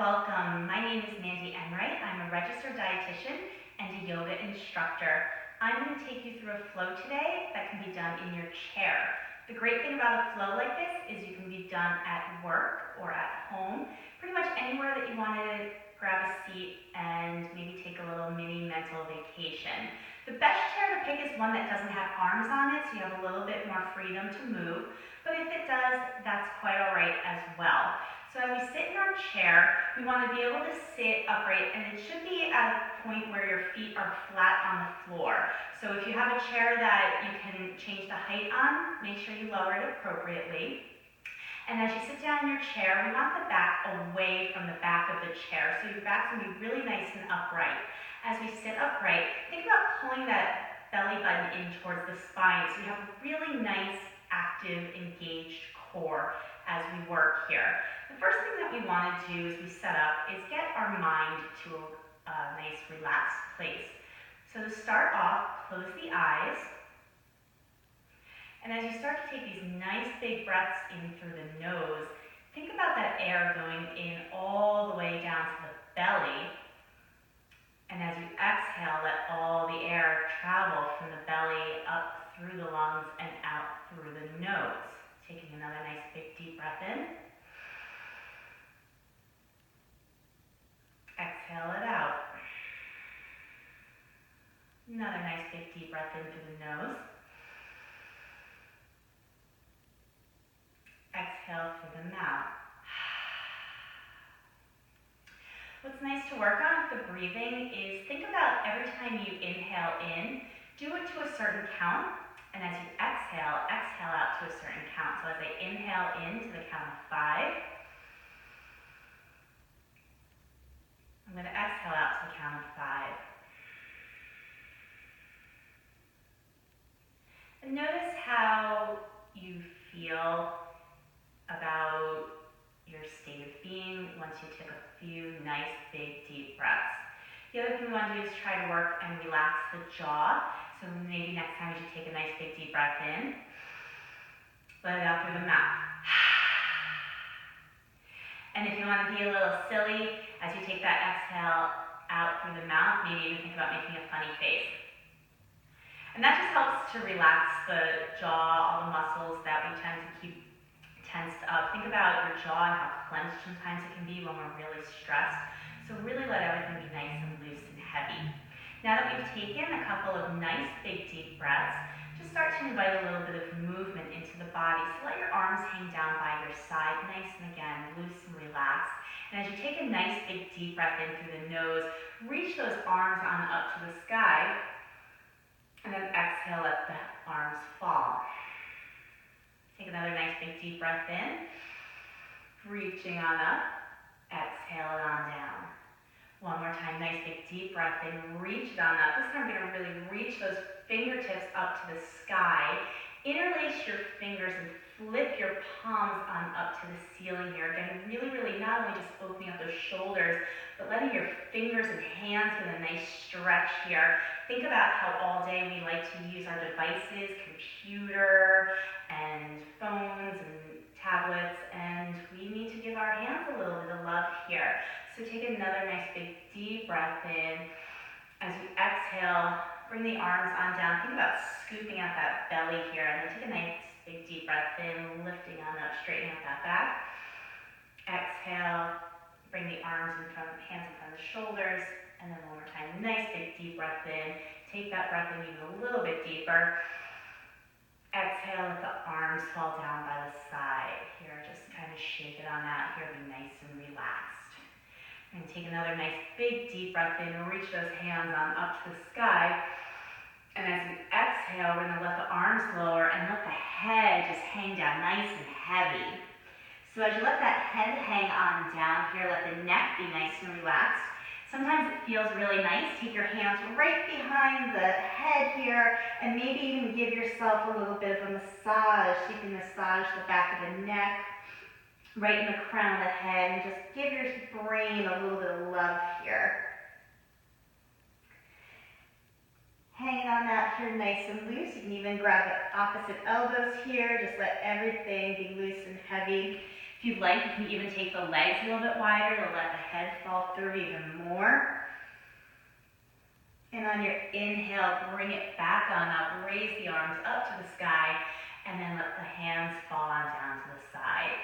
welcome. My name is Mandy Enright. I'm a registered dietitian and a yoga instructor. I'm going to take you through a flow today that can be done in your chair. The great thing about a flow like this is you can be done at work or at home, pretty much anywhere that you want to grab a seat and maybe take a little mini mental vacation. The best chair to pick is one that doesn't have arms on it, so you have a little bit more freedom to move, but if it does, that's quite all right as well. So as we sit in our chair, we want to be able to sit upright, and it should be at a point where your feet are flat on the floor. So if you have a chair that you can change the height on, make sure you lower it appropriately. And as you sit down in your chair, we want the back away from the back of the chair. So your back's going to be really nice and upright. As we sit upright, think about pulling that belly button in towards the spine so you have a really nice, active, engaged core as we work here. The first thing that we want to do as we set up is get our mind to a nice relaxed place. So to start off, close the eyes. And as you start to take these nice big breaths in through the nose, think about that air going in all the way down to the belly. And as you exhale, let all the air travel from the belly up through the lungs and out through the nose. Taking another nice big deep breath in. Exhale it out. Another nice big deep breath in through the nose. Exhale through the mouth. What's nice to work on with the breathing is think about every time you inhale in, do it to a certain count. And as you exhale, exhale out to a certain count. So as I inhale in to the count of 5, I'm going to exhale out to the count of 5. And notice how you feel about your state of being once you took a few nice, big, deep breaths. The other thing we want to do is try to work and relax the jaw. So maybe next time you should take a nice big deep breath in. Let it out through the mouth. And if you want to be a little silly, as you take that exhale out through the mouth, maybe even think about making a funny face. And that just helps to relax the jaw, all the muscles that we tend to keep tensed up. Think about your jaw and how clenched sometimes it can be when we're really stressed. So really let everything be nice and loose and heavy. Now that we've taken a couple of nice big deep breaths, just start to invite a little bit of movement into the body. So let your arms hang down by your side, nice and again, loose and relaxed. And as you take a nice big deep breath in through the nose, reach those arms on up to the sky, and then exhale, let the arms fall. Take another nice big deep breath in, reaching on up, exhale it on down. One more time, nice big deep breath in, reach it on up. This time we're going to really reach those fingertips up to the sky. Interlace your fingers and flip your palms on up to the ceiling here. Again, really not only just opening up those shoulders, but letting your fingers and hands get a nice stretch here. Think about how all day we like to use our devices, computer and phones and tablets, and we need to give our hands a little bit of love here. So take another nice big deep breath in. As you exhale, bring the arms on down. Think about scooping out that belly here, and then take a nice big deep breath in, lifting on up, straightening out that back. Exhale, bring the arms in front, hands in front of the shoulders, and then one more time, nice big deep breath in. Take that breath in even a little bit deeper. Exhale, let the arms fall down by the side. Here, just kind of shake it on out here, be nice and relaxed. And take another nice big deep breath in, reach those hands on up to the sky. And as you exhale, we're going to let the arms lower and let the head just hang down nice and heavy. So as you let that head hang on down here, let the neck be nice and relaxed. Sometimes it feels really nice. Take your hands right behind the head here and maybe even give yourself a little bit of a massage. So you can massage the back of the neck, right in the crown of the head, and just give your brain a little bit of love here. Hanging on out here nice and loose. You can even grab the opposite elbows here. Just let everything be loose and heavy. If you'd like, you can even take the legs a little bit wider to let the head fall through even more. And on your inhale, bring it back on up, raise the arms up to the sky, and then let the hands fall on down to the side.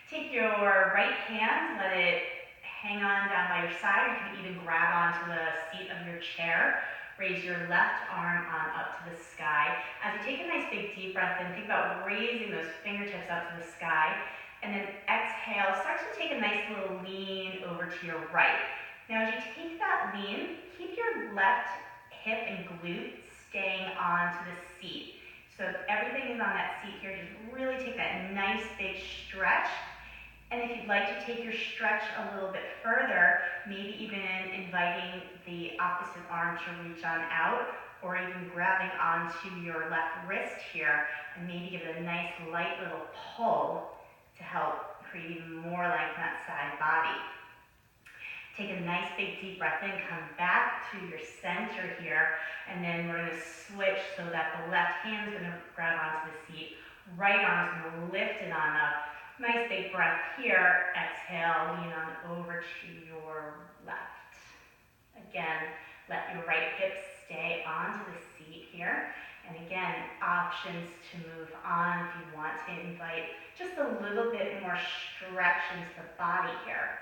Take your right hand, let it hang on down by your side. You can even grab onto the seat of your chair. Raise your left arm on up to the sky. As you take a nice big deep breath in, think about raising those fingertips up to the sky. And then exhale, start to take a nice little lean over to your right. Now as you take that lean, keep your left hip and glute staying onto the seat. So if everything is on that seat here, just really take that nice big stretch. And if you'd like to take your stretch a little bit further, maybe even inviting the opposite arm to reach on out, or even grabbing onto your left wrist here, and maybe give it a nice light little pull to help create even more length in that side body. Take a nice big deep breath in, come back to your center here, and then we're going to switch so that the left hand is going to grab onto the seat, right arm is going to lift it on up. Nice big breath here, exhale, lean on over to your left. Again, let your right hip stay onto the seat here. And again, options to move on if you want to invite just a little bit more stretch into the body here.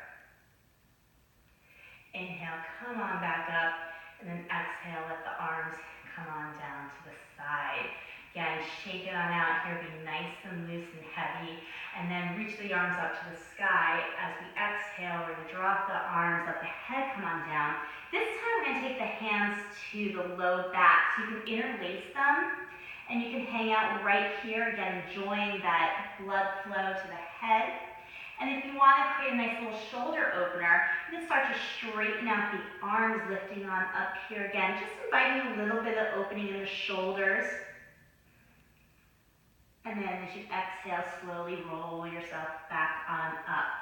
Inhale, come on back up, and then exhale, let the arms come on down to the side. Again, shake it on out here, be nice and loose and heavy, and then reach the arms up to the sky. As we exhale, we're going to drop the arms, let the head come on down. This time we're going to take the hands to the low back, so you can interlace them, and you can hang out right here, again, enjoying that blood flow to the head. And if you want to create a nice little shoulder opener, you can start to straighten out the arms, lifting on up here again, just inviting a little bit of opening in the shoulders. And then as you exhale, slowly roll yourself back on up.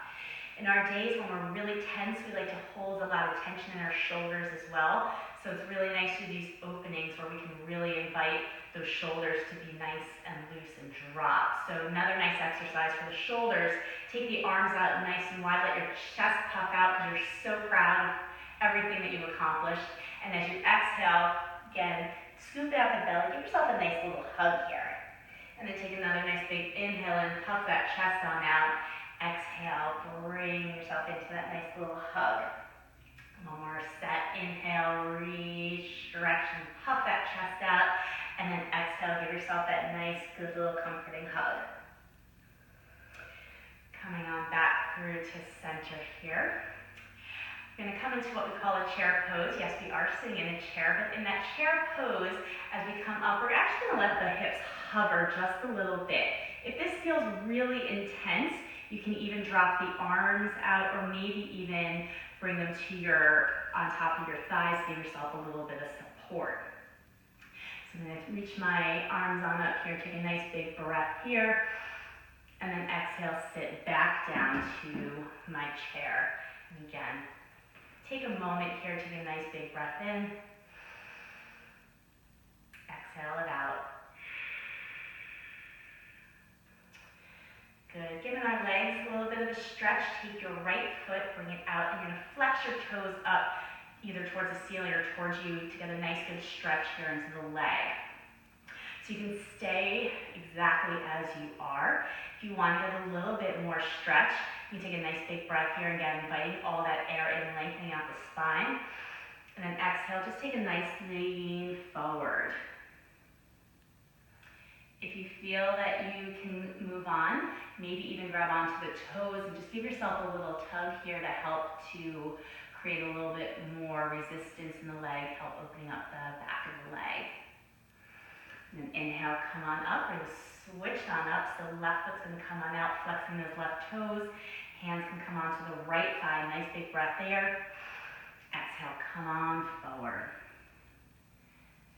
In our days when we're really tense, we like to hold a lot of tension in our shoulders as well. So it's really nice to do these openings where we can really invite those shoulders to be nice and loose and drop. So another nice exercise for the shoulders, take the arms out nice and wide, let your chest puff out because you're so proud of everything that you've accomplished. And as you exhale, again, scoop out the belly, give yourself a nice little hug here. And then take another nice big inhale and puff that chest on out. Exhale, bring yourself into that nice little hug. One more set, inhale, reach, stretch, and puff that chest out. And then exhale, give yourself that nice, good little comforting hug. Coming on back through to center here. We're going to come into what we call a chair pose. Yes, we are sitting in a chair, but in that chair pose, as we come up, we're actually going to let the hips hover just a little bit. If this feels really intense, you can even drop the arms out, or maybe even bring them to on top of your thighs, give yourself a little bit of support. So I'm going to reach my arms on up here, take a nice big breath here, and then exhale, sit back down to my chair. And again, take a moment here, take a nice big breath in, exhale it out. Good. Giving our legs a little bit of a stretch, take your right foot, bring it out, and you're going to flex your toes up either towards the ceiling or towards you to get a nice good stretch here into the leg. So you can stay exactly as you are. If you want to get a little bit more stretch, you can take a nice big breath here, again, inviting all that air in, lengthening out the spine. And then exhale, just take a nice lean forward. If you feel that you can move on, maybe even grab onto the toes and just give yourself a little tug here to help to create a little bit more resistance in the leg, help opening up the back of the leg. And then inhale, come on up, we're going to switch on up, so the left foot's going to come on out, flexing those left toes. Hands can come onto the right thigh, nice big breath there. Exhale, come on forward.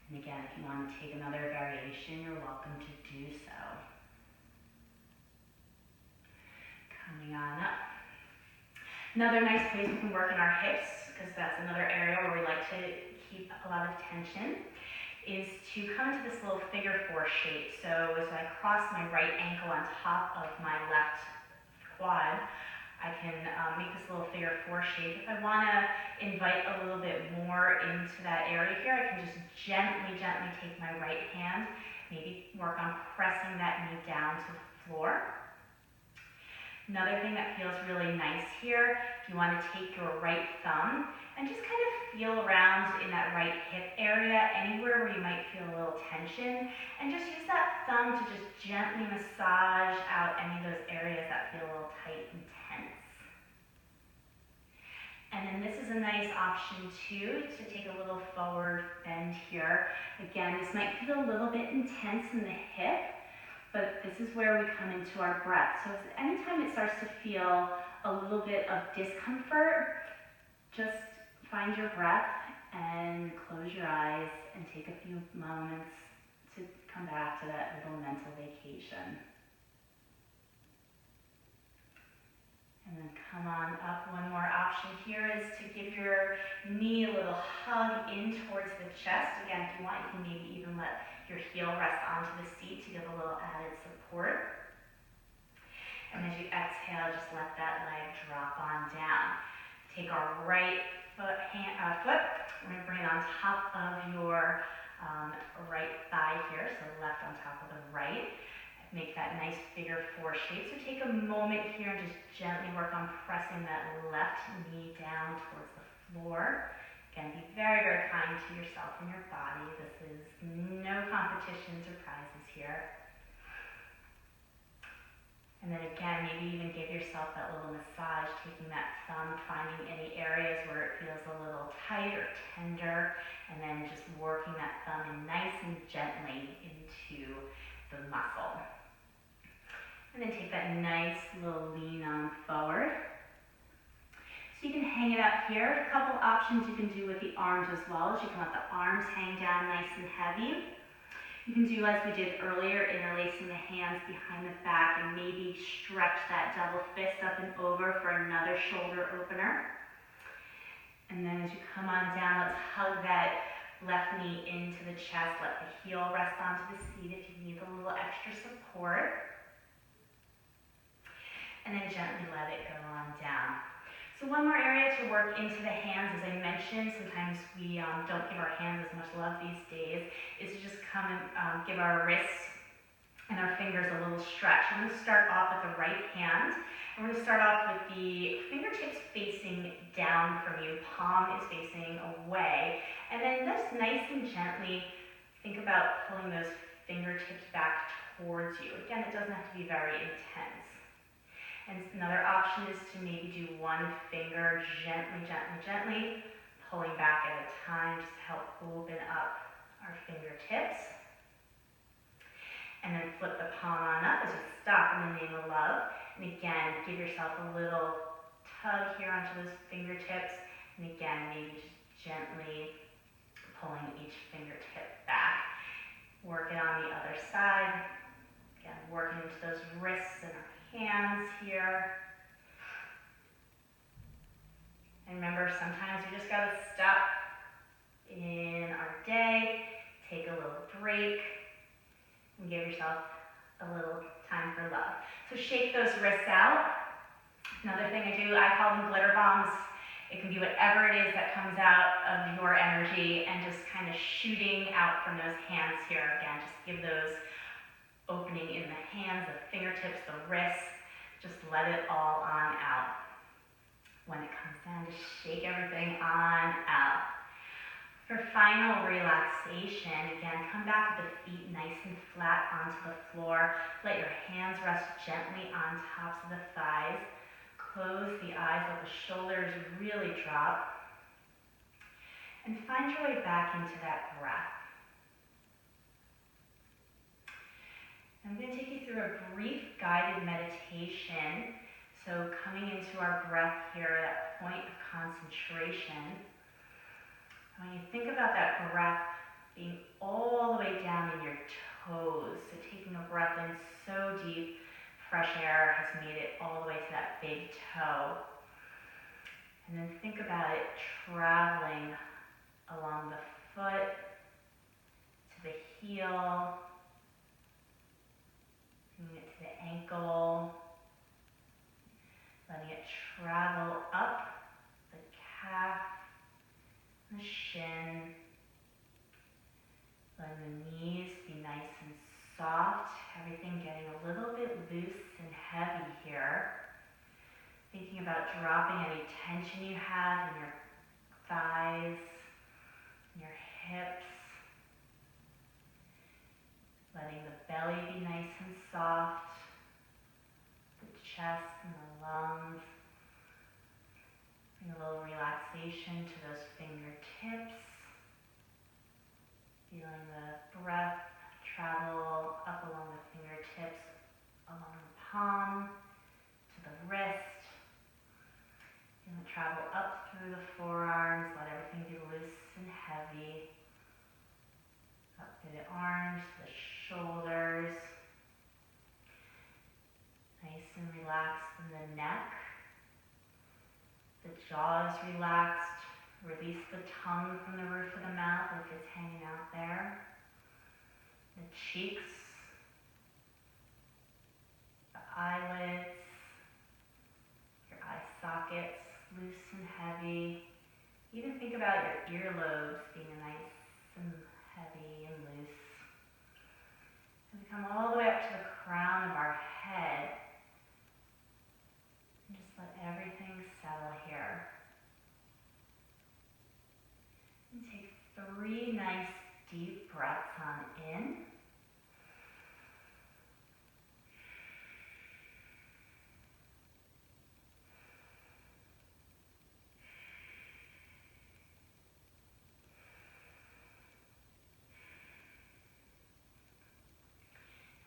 And again, if you want to take another variation, you're welcome to do so. Coming on up. Another nice place we can work in our hips, because that's another area where we like to keep a lot of tension, is to come into this little figure four shape. So as I cross my right ankle on top of my left quad, I can make this little figure 4 shape. If I want to invite a little bit more into that area here, I can just gently take my right hand, maybe work on pressing that knee down to the floor. Another thing that feels really nice here, if you want to take your right thumb and just kind of feel around in that right hip area, anywhere where you might feel a little tension, and just use that thumb to just gently massage out any of those areas that feel a little tight and tense. And then this is a nice option too, to take a little forward bend here. Again, this might feel a little bit intense in the hip, but this is where we come into our breath. So anytime it starts to feel a little bit of discomfort, just find your breath and close your eyes and take a few moments to come back to that little mental vacation. And then come on up. One more option here is to give your knee a little hug in towards the chest. Again, if you want, you can maybe even let your heel rest onto the seat to give a little added support. And as you exhale, just let that leg drop on down. Take our right foot, we're going to bring it on top of your right thigh here, so left on top of the right. Make that nice figure 4 shape. So take a moment here and just gently work on pressing that left knee down towards the floor. Again, be very kind to yourself and your body. This is no competitions or prizes here. And then again, maybe even give yourself that little massage, taking that thumb, finding any areas where it feels a little tight or tender, and then just working that thumb in nice and gently into the muscle. And then take that nice little lean on forward. So you can hang it up here. A couple options you can do with the arms as well. Is you can let the arms hang down nice and heavy. You can do as we did earlier, interlacing the hands behind the back and maybe stretch that double fist up and over for another shoulder opener. And then as you come on down, let's hug that left knee into the chest. Let the heel rest onto the seat if you need a little extra support. And then gently let it go on down. So one more area to work into the hands, as I mentioned, sometimes we don't give our hands as much love these days, is to just come and give our wrists and our fingers a little stretch. I'm going to start off with the right hand. I'm going to start off with the fingertips facing down from you, palm is facing away, and then just nice and gently think about pulling those fingertips back towards you. Again, it doesn't have to be very intense. And another option is to maybe do one finger gently, pulling back at a time just to help open up our fingertips. And then flip the palm on up as you stop in the name of love. And again, give yourself a little tug here onto those fingertips. And again, maybe just gently pulling each fingertip back. Work it on the other side. Again, working into those wrists and our hands here. And remember, sometimes we just gotta stop in our day, take a little break, and give yourself a little time for love. So shake those wrists out. Another thing I do, I call them glitter bombs. It can be whatever it is that comes out of your energy and just kind of shooting out from those hands here. Again, just give those opening in the hands, the fingertips, the wrists. Just let it all on out. When it comes down, just shake everything on out. For final relaxation, again, come back with the feet nice and flat onto the floor. Let your hands rest gently on tops of the thighs. Close the eyes, let the shoulders really drop. And find your way back into that breath. I'm going to take you through a brief guided meditation. So coming into our breath here, that point of concentration. When you think about that breath being all the way down in your toes, so taking a breath in so deep, fresh air has made it all the way to that big toe. And then think about it traveling along the foot, to the heel, bringing it to the ankle, letting it travel up the calf, the shin, letting the knees be nice and soft, everything getting a little bit loose and heavy here. Thinking about dropping any tension you have in your thighs, in your hips. Letting the belly be nice and soft, the chest and the lungs. Bring a little relaxation to those fingertips. Feeling the breath travel up along the fingertips, along the palm, to the wrist. Feel it travel up through the forearms, let everything be loose and heavy. Up through the arms, the shoulders. Nice and relaxed in the neck. The jaw is relaxed. Release the tongue from the roof of the mouth if it's hanging out there. The cheeks, the eyelids, your eye sockets, loose and heavy. Even think about your earlobes being nice and heavy and loose. And we come all the way up to the crown of our head. And just let everything settle here. And take 3 nice deep breaths on in.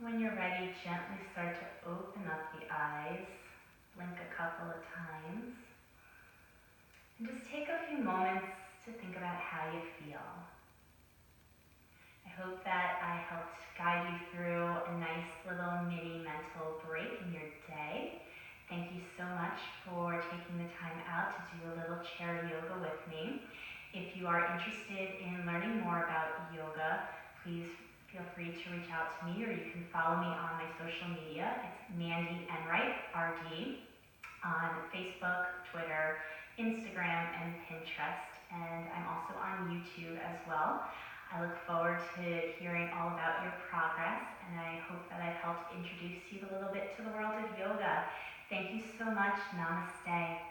When you're ready, gently start to open up the eyes, blink a couple of times, and just take a few moments to think about how you feel. I hope that I helped guide you through a nice little mini mental break in your day. Thank you so much for taking the time out to do a little chair yoga with me. If you are interested in learning more about yoga, please feel free to reach out to me, or you can follow me on my social media. It's Mandy Enright, RD, on Facebook, Twitter, Instagram, and Pinterest. And I'm also on YouTube as well. I look forward to hearing all about your progress, and I hope that I've helped introduce you a little bit to the world of yoga. Thank you so much. Namaste.